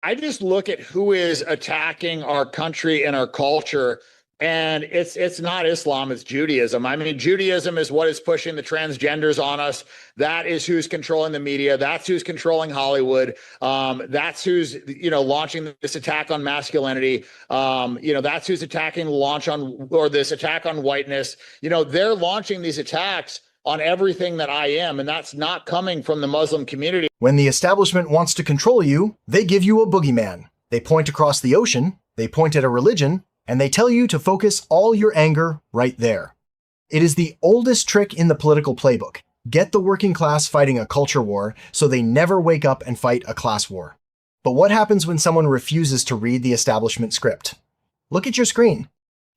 I just look at who is attacking our country and our culture, and it's not Islam, it's Judaism. I mean, Judaism is what is pushing the transgenders on us. That is who's controlling the media. That's who's controlling Hollywood. That's who's launching this attack on masculinity. That's who's attacking this attack on whiteness. They're launching these attacks on everything that I am, and that's not coming from the Muslim community. When the establishment wants to control you, they give you a boogeyman. They point across the ocean, they point at a religion, and they tell you to focus all your anger right there. It is the oldest trick in the political playbook. Get the working class fighting a culture war so they never wake up and fight a class war. But what happens when someone refuses to read the establishment script? Look at your screen.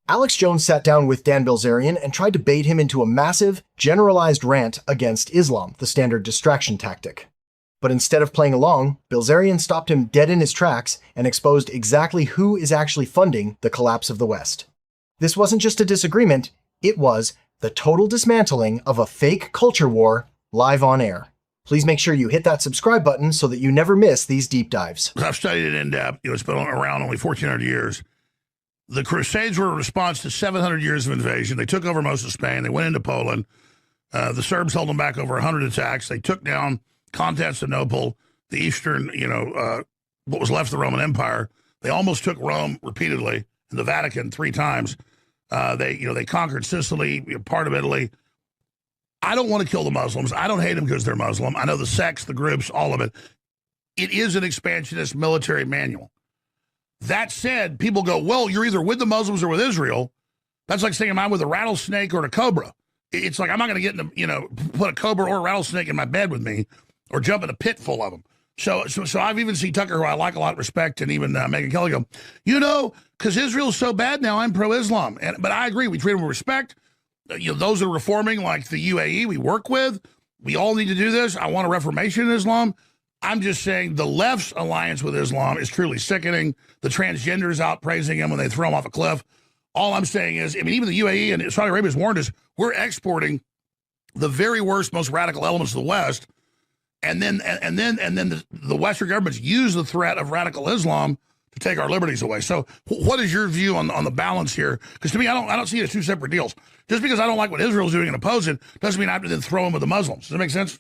Alex Jones sat down with Dan Bilzerian and tried to bait him into a massive, generalized rant against Islam, the standard distraction tactic. But instead of playing along, Bilzerian stopped him dead in his tracks and exposed exactly who is actually funding the collapse of the West. This wasn't just a disagreement, it was the total dismantling of a fake culture war live on air. Please make sure you hit that subscribe button so that you never miss these deep dives. I've studied it in depth. It's been around only 1,400 years. The Crusades were a response to 700 years of invasion. They took over most of Spain. They went into Poland. The Serbs held them back over 100 attacks. They took down Constantinople, the eastern, what was left of the Roman Empire. They almost took Rome repeatedly, and the Vatican 3 times. They conquered Sicily, part of Italy. I don't want to kill the Muslims. I don't hate them because they're Muslim. I know the sects, the groups, all of it. It is an expansionist military manual. That said, people go, well, you're either with the Muslims or with Israel. That's like saying, am I with a rattlesnake or a cobra? It's like, I'm not going to get put a cobra or a rattlesnake in my bed with me or jump in a pit full of them. So I've even seen Tucker, who I like a lot of respect, and even Megyn Kelly go, because Israel's so bad now, I'm pro-Islam. But I agree, we treat them with respect. Those that are reforming, like the UAE we work with, we all need to do this. I want a reformation in Islam. I'm just saying the left's alliance with Islam is truly sickening. The transgenders out praising him when they throw him off a cliff. All I'm saying is, even the UAE and Saudi Arabia has warned us, we're exporting the very worst, most radical elements of the West. And then the Western governments use the threat of radical Islam to take our liberties away. So what is your view on the balance here? Because to me, I don't see it as 2 separate deals. Just because I don't like what Israel's doing and oppose it doesn't mean I have to then throw him with the Muslims. Does that make sense?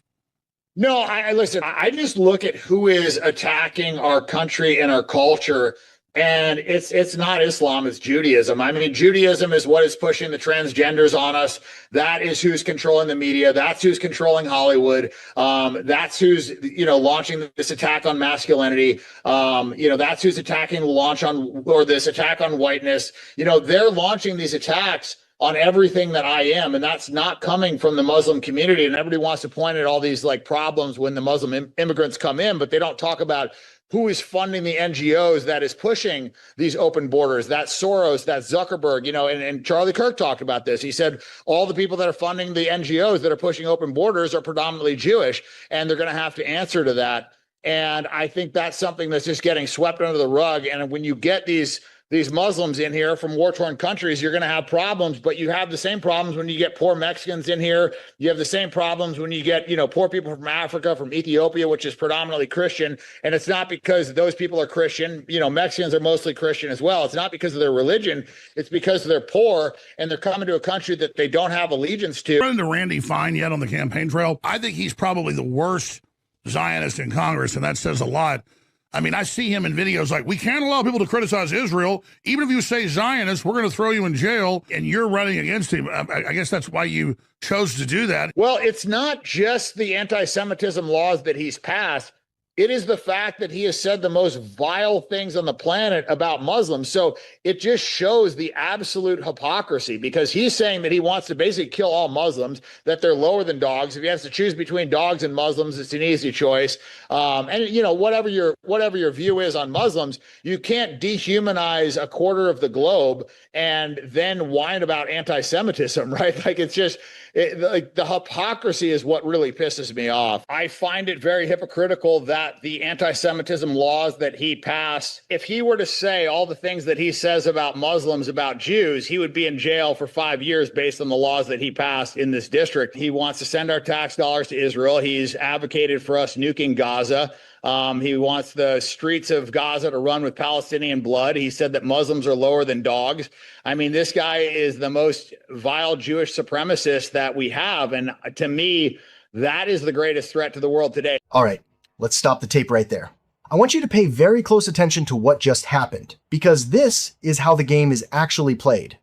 No, I listen, I just look at who is attacking our country and our culture, and it's not Islam, it's Judaism. I mean, Judaism is what is pushing the transgenders on us. That is who's controlling the media. That's who's controlling Hollywood. That's who's, launching this attack on masculinity. That's who's attacking this attack on whiteness. They're launching these attacks on everything that I am, and that's not coming from the Muslim community. And everybody wants to point at all these problems when the Muslim immigrants come in, but they don't talk about who is funding the NGOs that is pushing these open borders. That's Soros, that's Zuckerberg, and Charlie Kirk talked about this. He said all the people that are funding the NGOs that are pushing open borders are predominantly Jewish, and they're going to have to answer to that. And I think that's something that's just getting swept under the rug. And when you get these Muslims in here from war-torn countries, you're going to have problems, but you have the same problems when you get poor Mexicans in here. You have the same problems when you get, poor people from Africa, from Ethiopia, which is predominantly Christian. And it's not because those people are Christian. Mexicans are mostly Christian as well. It's not because of their religion. It's because they're poor and they're coming to a country that they don't have allegiance to. Running to Randy Fine yet on the campaign trail? I think he's probably the worst Zionist in Congress, and that says a lot. I see him in videos like, we can't allow people to criticize Israel. Even if you say Zionist, we're going to throw you in jail, and you're running against him. I guess that's why you chose to do that. Well, it's not just the anti-Semitism laws that he's passed. It is the fact that he has said the most vile things on the planet about Muslims. So it just shows the absolute hypocrisy, because he's saying that he wants to basically kill all Muslims, that they're lower than dogs. If he has to choose between dogs and Muslims, it's an easy choice. Whatever your view is on Muslims, you can't dehumanize a quarter of the globe and then whine about anti-Semitism, right? The hypocrisy is what really pisses me off. I find it very hypocritical that at the anti-Semitism laws that he passed, if he were to say all the things that he says about Muslims, about Jews, he would be in jail for 5 years based on the laws that he passed in this district. He wants to send our tax dollars to Israel. He's advocated for us nuking Gaza. He wants the streets of Gaza to run with Palestinian blood. He said that Muslims are lower than dogs. I mean, this guy is the most vile Jewish supremacist that we have. And to me, that is the greatest threat to the world today. All right, let's stop the tape right there. I want you to pay very close attention to what just happened, because this is how the game is actually played.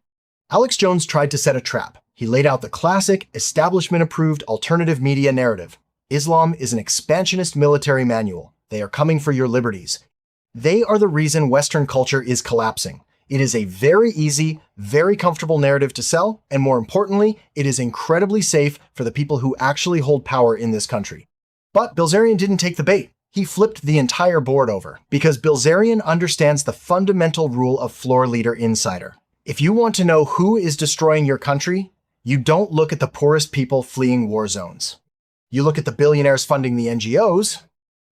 Alex Jones tried to set a trap. He laid out the classic, establishment-approved alternative media narrative. Islam is an expansionist military manual. They are coming for your liberties. They are the reason Western culture is collapsing. It is a very easy, very comfortable narrative to sell, and more importantly, it is incredibly safe for the people who actually hold power in this country. But Bilzerian didn't take the bait. He flipped the entire board over, because Bilzerian understands the fundamental rule of floor leader insider. If you want to know who is destroying your country, you don't look at the poorest people fleeing war zones. You look at the billionaires funding the NGOs.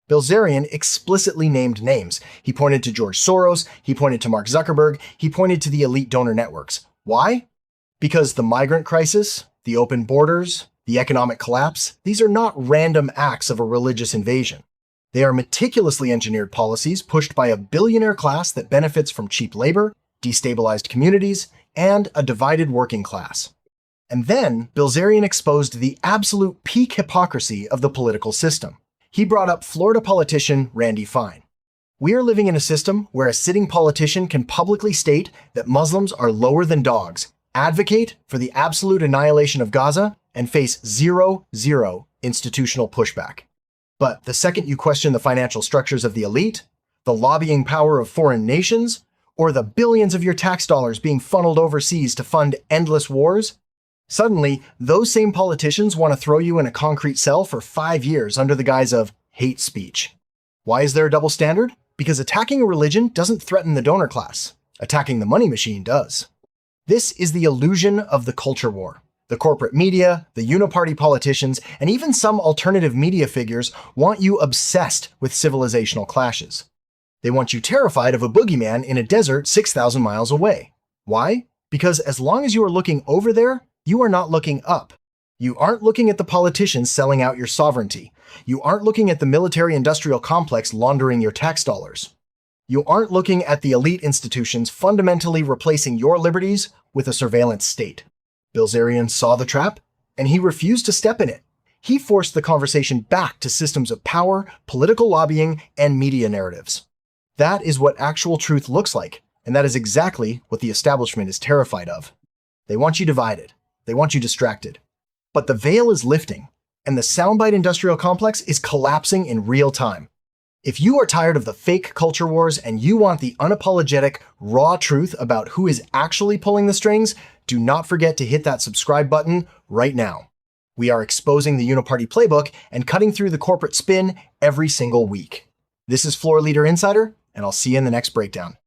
Bilzerian explicitly named names. He pointed to George Soros, he pointed to Mark Zuckerberg, he pointed to the elite donor networks. Why? Because the migrant crisis, the open borders, the economic collapse, these are not random acts of a religious invasion. They are meticulously engineered policies pushed by a billionaire class that benefits from cheap labor, destabilized communities, and a divided working class. And then, Bilzerian exposed the absolute peak hypocrisy of the political system. He brought up Florida politician Randy Fine. We are living in a system where a sitting politician can publicly state that Muslims are lower than dogs, advocate for the absolute annihilation of Gaza, and face zero institutional pushback. But the second you question the financial structures of the elite, the lobbying power of foreign nations, or the billions of your tax dollars being funneled overseas to fund endless wars, suddenly, those same politicians want to throw you in a concrete cell for 5 years under the guise of hate speech. Why is there a double standard? Because attacking a religion doesn't threaten the donor class. Attacking the money machine does. This is the illusion of the culture war. The corporate media, the uniparty politicians, and even some alternative media figures want you obsessed with civilizational clashes. They want you terrified of a boogeyman in a desert 6,000 miles away. Why? Because as long as you are looking over there, you are not looking up. You aren't looking at the politicians selling out your sovereignty. You aren't looking at the military-industrial complex laundering your tax dollars. You aren't looking at the elite institutions fundamentally replacing your liberties with a surveillance state. Bilzerian saw the trap, and he refused to step in it. He forced the conversation back to systems of power, political lobbying, and media narratives. That is what actual truth looks like, and that is exactly what the establishment is terrified of. They want you divided. They want you distracted. But the veil is lifting, and the soundbite industrial complex is collapsing in real time. If you are tired of the fake culture wars and you want the unapologetic, raw truth about who is actually pulling the strings, do not forget to hit that subscribe button right now. We are exposing the uniparty playbook and cutting through the corporate spin every single week. This is Floor Leader Insider, and I'll see you in the next breakdown.